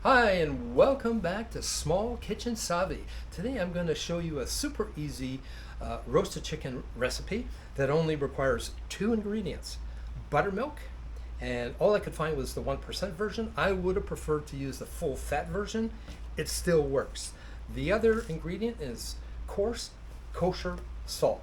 Hi and welcome back to Small Kitchen Savvy. Today I'm going to show you a super easy roasted chicken recipe that only requires two ingredients: buttermilk, and all I could find was the 1% version. I would have preferred to use the full fat version. It still works. The other ingredient is coarse kosher salt.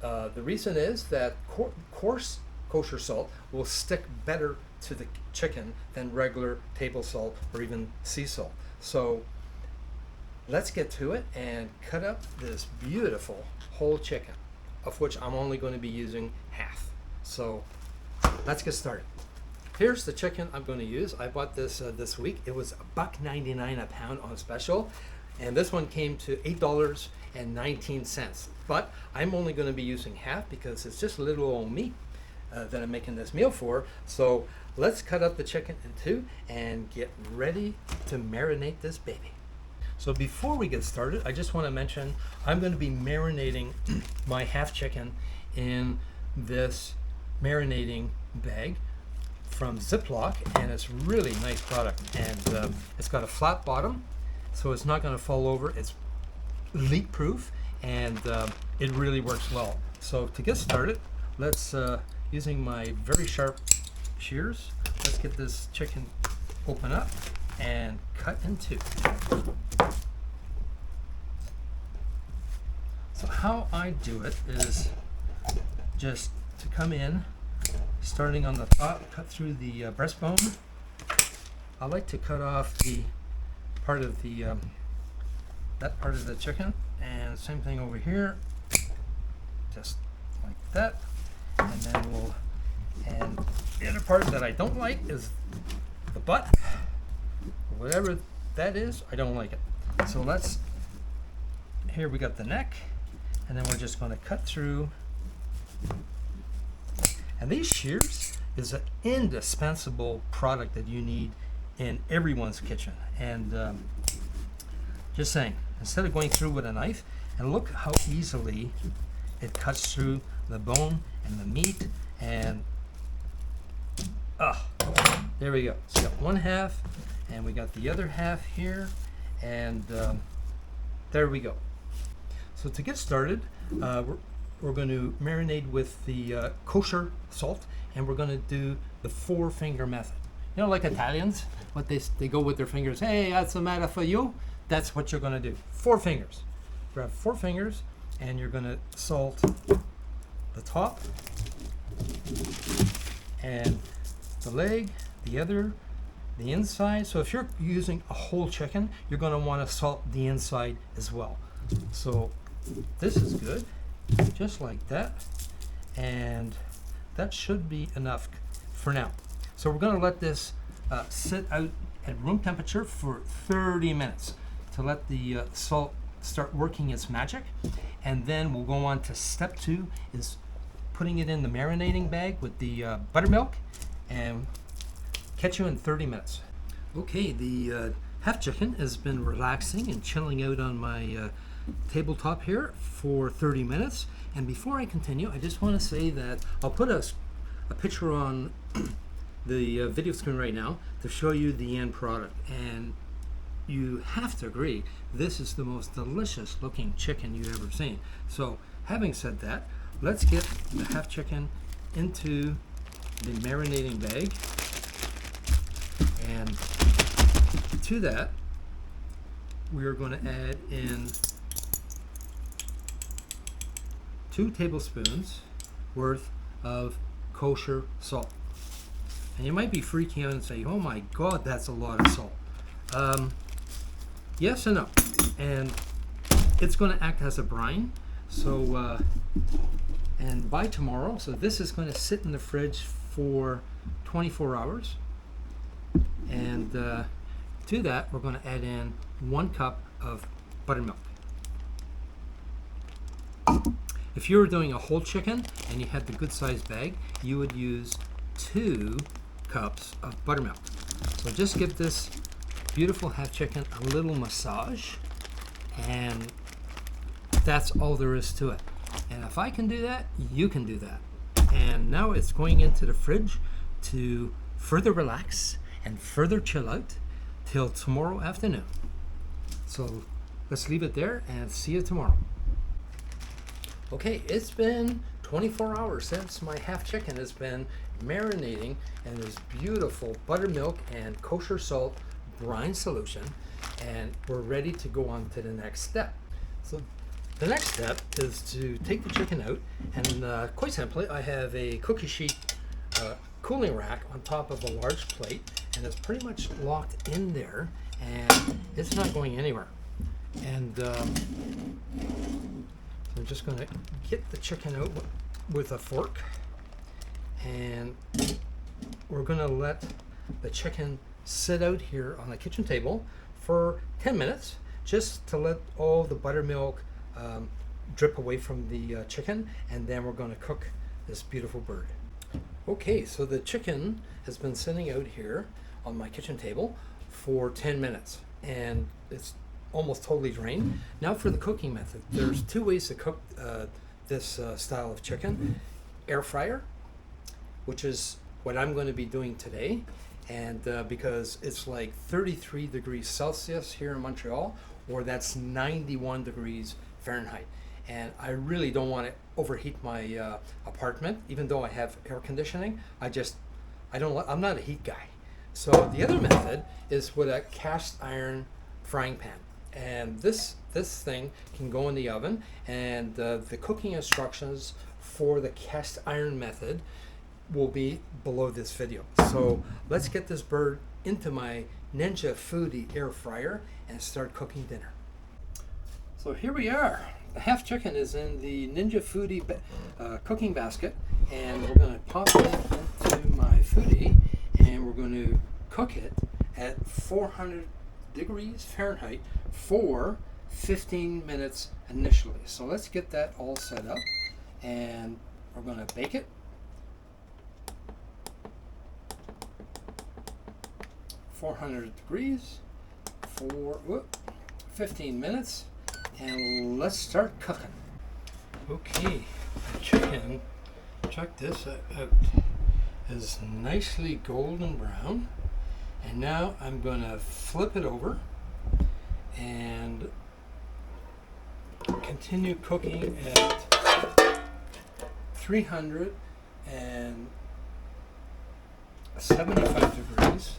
The reason is that coarse kosher salt will stick better to the chicken than regular table salt or even sea salt. So let's get to it and cut up this beautiful whole chicken, of which I'm only going to be using half. So let's get started. Here's the chicken I'm going to use. I bought this this week. It was $1.99 a pound on special, and this one came to $8.19. But I'm only going to be using half because it's just a little old meat that I'm making this meal for. So let's cut up the chicken in two and get ready to marinate this baby. So before we get started, I just want to mention I'm going to be marinating my half chicken in this marinating bag from Ziploc, and it's really nice product, and it's got a flat bottom so it's not going to fall over. It's leak proof, and it really works well. So to get started, let's using my very sharp shears, let's get this chicken open up and cut in two. So how I do it is just to come in, starting on the top, cut through the breastbone. I like to cut off the part of the that part of the chicken, and same thing over here, just like that. And then and the other part that I don't like is the butt. Whatever that is, I don't like it. So here we got the neck, and then we're just going to cut through. And these shears is an indispensable product that you need in everyone's kitchen. And just saying, instead of going through with a knife, and look how easily it cuts through the bone and the meat, and there we go. So we got one half, and we got the other half here, and there we go. So to get started, we're going to marinate with the kosher salt, and we're going to do the 4-finger method. You know, like Italians, what they go with their fingers. Hey, that's the matter for you. That's what you're going to do. 4 fingers. Grab 4 fingers, and you're going to salt the top and the leg, the inside. So if you're using a whole chicken, you're going to want to salt the inside as well. So this is good, just like that, and that should be enough for now. So we're going to let this sit out at room temperature for 30 minutes to let the salt start working its magic, and then we'll go on to step 2, is putting it in the marinating bag with the buttermilk, and catch you in 30 minutes. Okay, the half chicken has been relaxing and chilling out on my tabletop here for 30 minutes. And before I continue, I just want to say that I'll put a picture on the video screen right now to show you the end product, and you have to agree this is the most delicious looking chicken you've ever seen. So having said that, let's get the half chicken into the marinating bag, and to that we are going to add in 2 tablespoons worth of kosher salt. And you might be freaking out and say, oh my god, that's a lot of salt. Yes and no. And it's going to act as a brine. So and by tomorrow, so this is going to sit in the fridge for 24 hours. And to that, we're going to add in 1 cup of buttermilk. If you were doing a whole chicken and you had the good sized bag, you would use 2 cups of buttermilk. So just give this beautiful half chicken a little massage, and that's all there is to it. And if I can do that, you can do that. And now it's going into the fridge to further relax and further chill out till tomorrow afternoon. So let's leave it there and see you tomorrow. Okay, it's been 24 hours since my half chicken has been marinating in this beautiful buttermilk and kosher salt brine solution, and we're ready to go on to the next step. So the next step is to take the chicken out, and quite simply, I have a cookie sheet cooling rack on top of a large plate, and it's pretty much locked in there, and it's not going anywhere. And I'm just going to get the chicken out with a fork, and we're going to let the chicken sit out here on the kitchen table for 10 minutes just to let all the buttermilk drip away from the chicken, and then we're going to cook this beautiful bird. Okay, so the chicken has been sitting out here on my kitchen table for 10 minutes, and it's almost totally drained. Now for the cooking method, there's two ways to cook this style of chicken. Air fryer, which is what I'm going to be doing today, and because it's like 33 degrees Celsius here in Montreal, or that's 91 degrees Fahrenheit, and I really don't want to overheat my apartment, even though I have air conditioning. I'm not a heat guy. So the other method is with a cast iron frying pan, and this thing can go in the oven, and the cooking instructions for the cast iron method will be below this video. So let's get this bird into my Ninja Foodi air fryer and start cooking dinner. So here we are. The half chicken is in the Ninja Foodi cooking basket, and we're going to pop it into my Foodi, and we're going to cook it at 400 degrees Fahrenheit for 15 minutes initially. So let's get that all set up, and we're going to bake it. 400 degrees for 15 minutes, and let's start cooking. Okay, the chicken, check this out, is nicely golden brown, and now I'm going to flip it over and continue cooking at 375 degrees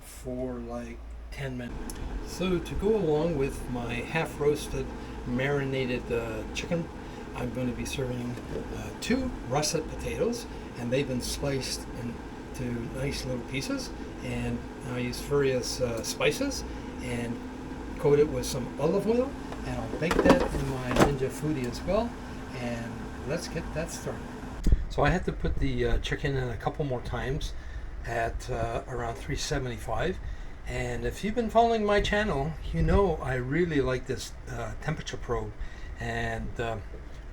for like 10 minutes. So to go along with my half roasted marinated chicken, I'm going to be serving 2 russet potatoes, and they've been sliced into nice little pieces, and I use various spices and coat it with some olive oil, and I'll bake that in my Ninja Foodi as well, and let's get that started. So I had to put the chicken in a couple more times at around 375, and if you've been following my channel, you know I really like this temperature probe, and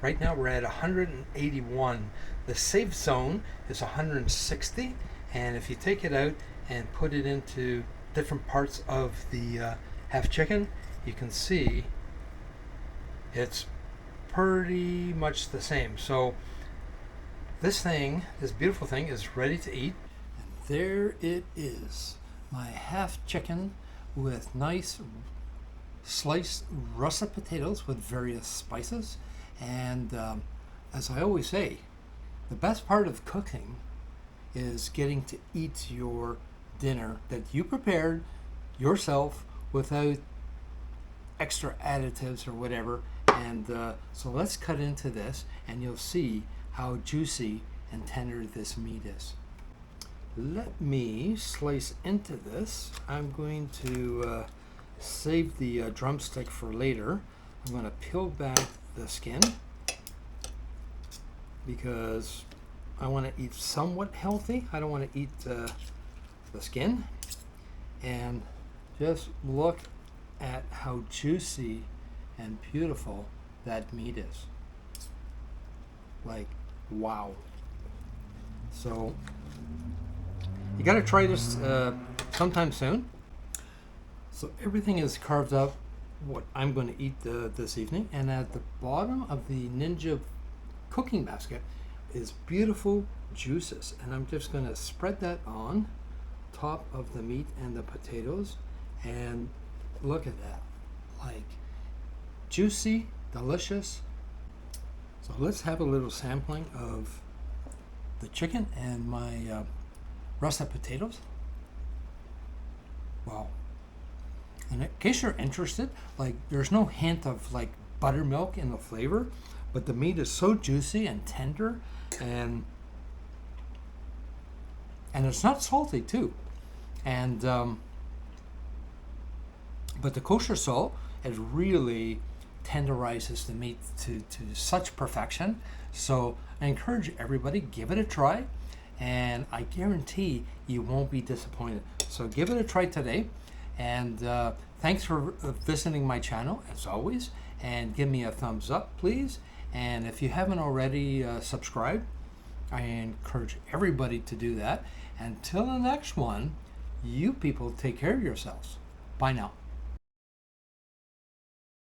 right now we're at 181. The safe zone is 160, and if you take it out and put it into different parts of the half chicken, you can see it's pretty much the same. So this beautiful thing is ready to eat. And there it is, my half chicken with nice sliced russet potatoes with various spices. And as I always say, the best part of cooking is getting to eat your dinner that you prepared yourself without extra additives or whatever. And so let's cut into this, and you'll see how juicy and tender this meat is. Let me slice into this. I'm going to save the drumstick for later. I'm going to peel back the skin because I want to eat somewhat healthy. I don't want to eat the skin. And just look at how juicy and beautiful that meat is. Like, wow. So you got to try this sometime soon. So everything is carved up what I'm going to eat this evening, and at the bottom of the Ninja cooking basket is beautiful juices, and I'm just going to spread that on top of the meat and the potatoes, And look at that, like juicy, delicious. So let's have a little sampling of the chicken and my russet potatoes. Wow. And in case you're interested, like there's no hint of like buttermilk in the flavor, but the meat is so juicy and tender, and it's not salty too. And but the kosher salt, it really tenderizes the meat to such perfection. So I encourage everybody, give it a try, and I guarantee you won't be disappointed. So give it a try today, and thanks for visiting my channel as always, and give me a thumbs up please. And if you haven't already subscribed, I encourage everybody to do that. Until the next one, you people take care of yourselves. Bye now.